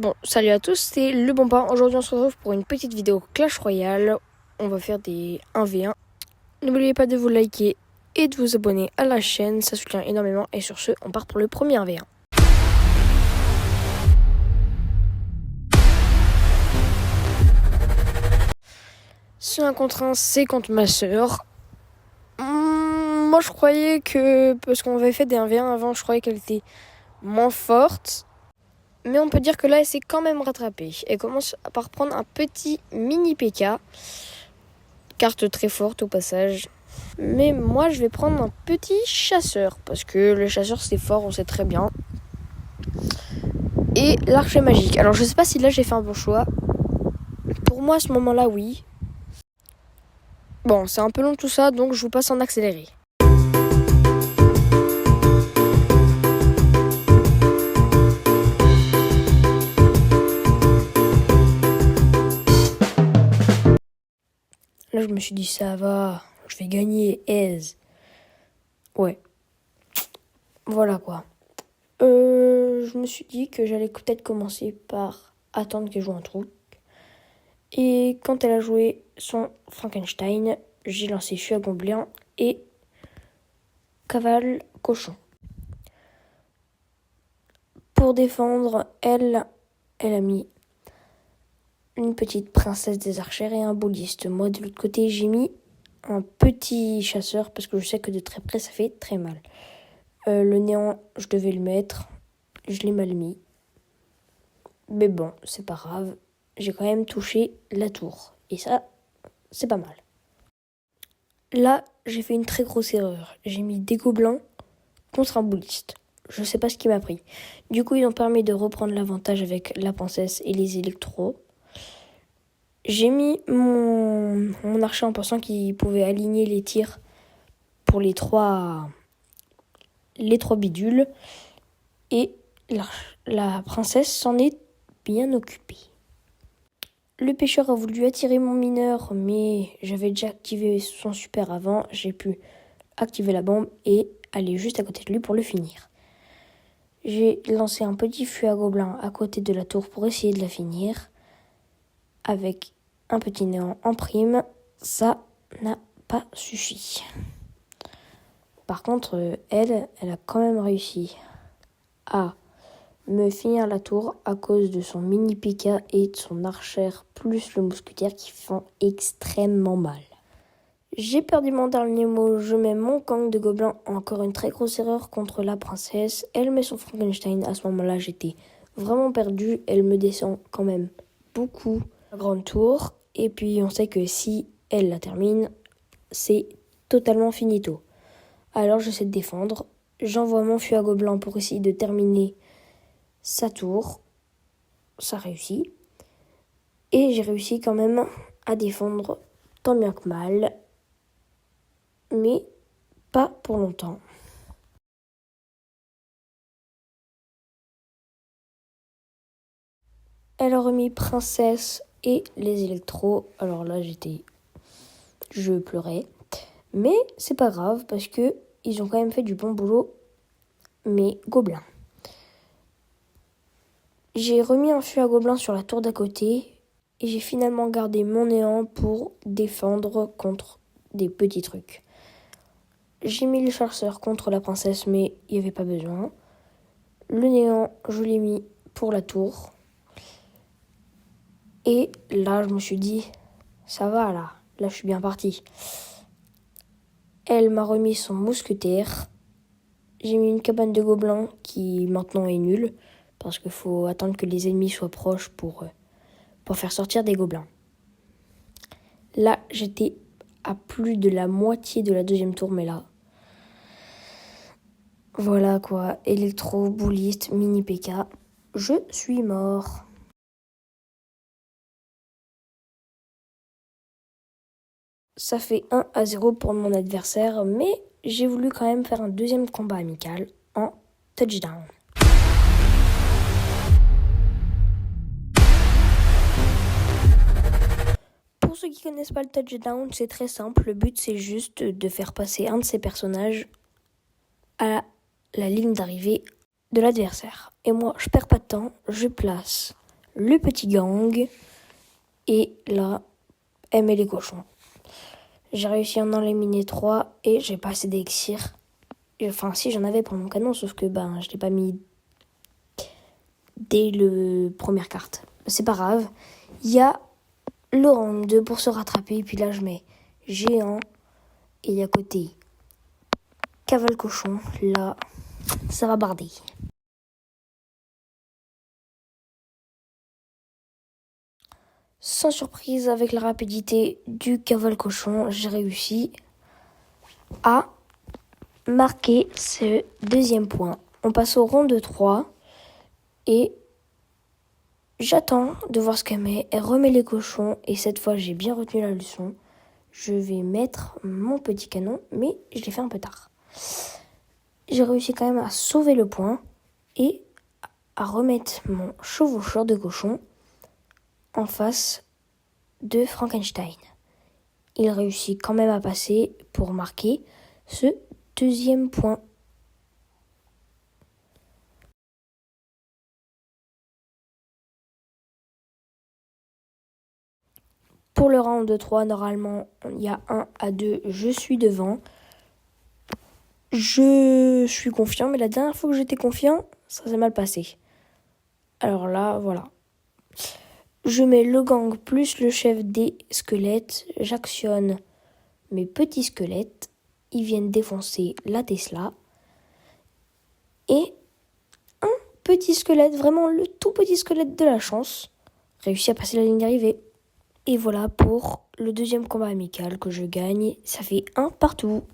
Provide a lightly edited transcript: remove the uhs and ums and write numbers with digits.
Bon, salut à tous, c'est Le Bon Pain. Aujourd'hui, on se retrouve pour une petite vidéo Clash Royale. On va faire des 1v1. N'oubliez pas de vous liker et de vous abonner à la chaîne, ça soutient énormément. Et sur ce, on part pour le premier 1v1. C'est un contre un, c'est contre ma soeur. Moi, je croyais que, parce qu'on avait fait des 1v1 avant, je croyais qu'elle était moins forte. Mais on peut dire que là, elle s'est quand même rattrapée. Elle commence par prendre un petit mini PK. Carte très forte au passage. Mais moi, je vais prendre un petit chasseur. Parce que le chasseur, c'est fort, on sait très bien. Et l'archer magique. Alors, je sais pas si là, j'ai fait un bon choix. Pour moi, à ce moment-là, oui. Bon, c'est un peu long tout ça, donc je vous passe en accéléré. Là, je me suis dit, ça va, je vais gagner aise. Ouais. Voilà quoi. Je me suis dit que j'allais peut-être commencer par attendre qu'elle joue un truc. Et quand elle a joué son Frankenstein, j'ai lancé Feu à Gobelin et Cavale Cochon. Pour défendre, elle a mis une petite princesse des archères et un bouliste. Moi, de l'autre côté, j'ai mis un petit chasseur parce que je sais que de très près, ça fait très mal. Le néant, je devais le mettre. Je l'ai mal mis. Mais bon, c'est pas grave. J'ai quand même touché la tour. Et ça, c'est pas mal. Là, j'ai fait une très grosse erreur. J'ai mis des gobelins contre un bouliste. Je sais pas ce qui m'a pris. Du coup, ils ont permis de reprendre l'avantage avec la princesse et les électros. J'ai mis mon archer en pensant qu'il pouvait aligner les tirs pour les trois bidules. Et la princesse s'en est bien occupée. Le pêcheur a voulu attirer mon mineur, mais j'avais déjà activé son super avant. J'ai pu activer la bombe et aller juste à côté de lui pour le finir. J'ai lancé un petit feu à gobelin à côté de la tour pour essayer de la finir. Avec un petit néant en prime, ça n'a pas suffi. Par contre, elle a quand même réussi à me finir la tour à cause de son mini P.K. et de son archère plus le mousquetaire qui font extrêmement mal. J'ai perdu mon dernier mot, je mets mon gang de gobelins. Encore une très grosse erreur contre la princesse. Elle met son Frankenstein. À ce moment-là, j'étais vraiment perdue. Elle me descend quand même beaucoup la grande tour. Et puis, on sait que si elle la termine, c'est totalement finito. Alors, j'essaie de défendre. J'envoie mon feu à gobelin pour essayer de terminer sa tour. Ça réussit. Et j'ai réussi quand même à défendre tant bien que mal. Mais pas pour longtemps. Elle a remis princesse et les électros. Alors là, je pleurais. Mais c'est pas grave parce que ils ont quand même fait du bon boulot, mes gobelins. J'ai remis un feu à gobelins sur la tour d'à côté et j'ai finalement gardé mon néant pour défendre contre des petits trucs. J'ai mis le chasseur contre la princesse, mais il n'y avait pas besoin. Le néant, je l'ai mis pour la tour. Et là, je me suis dit, ça va là je suis bien partie. Elle m'a remis son mousquetaire. J'ai mis une cabane de gobelins qui maintenant est nulle, parce qu'il faut attendre que les ennemis soient proches pour faire sortir des gobelins. Là, j'étais à plus de la moitié de la deuxième tour, mais là, voilà quoi, électro, bouliste, mini PK, je suis mort. Ça fait 1-0 pour mon adversaire, mais j'ai voulu quand même faire un deuxième combat amical en touchdown. Pour ceux qui connaissent pas le touchdown, c'est très simple. Le but, c'est juste de faire passer un de ces personnages à la ligne d'arrivée de l'adversaire. Et moi, je perds pas de temps, je place le petit gang. Et là, elle met les cochons. J'ai réussi à en éliminer 3 et j'ai pas assez d'élixir. Enfin, si, j'en avais pour mon canon, sauf que je l'ai pas mis dès le première carte. C'est pas grave. Il y a le rang 2 pour se rattraper. Et puis là, je mets géant. Et à côté, cavale cochon. Là, ça va barder. Sans surprise, avec la rapidité du cavale cochon, j'ai réussi à marquer ce deuxième point. On passe au rang de 3 et j'attends de voir ce qu'elle met. Elle remet les cochons et cette fois j'ai bien retenu la leçon. Je vais mettre mon petit canon, mais je l'ai fait un peu tard. J'ai réussi quand même à sauver le point et à remettre mon chevaucheur de cochon en face de Frankenstein. Il réussit quand même à passer pour marquer ce deuxième point. Pour le round de 3, normalement, il y a 1 à 2, je suis devant. Je suis confiant, mais la dernière fois que j'étais confiant, ça s'est mal passé. Alors là, voilà. Je mets le gang plus le chef des squelettes. J'actionne mes petits squelettes. Ils viennent défoncer la Tesla. Et un petit squelette, vraiment le tout petit squelette de la chance, réussit à passer la ligne d'arrivée. Et voilà pour le deuxième combat amical que je gagne. Ça fait 1 partout.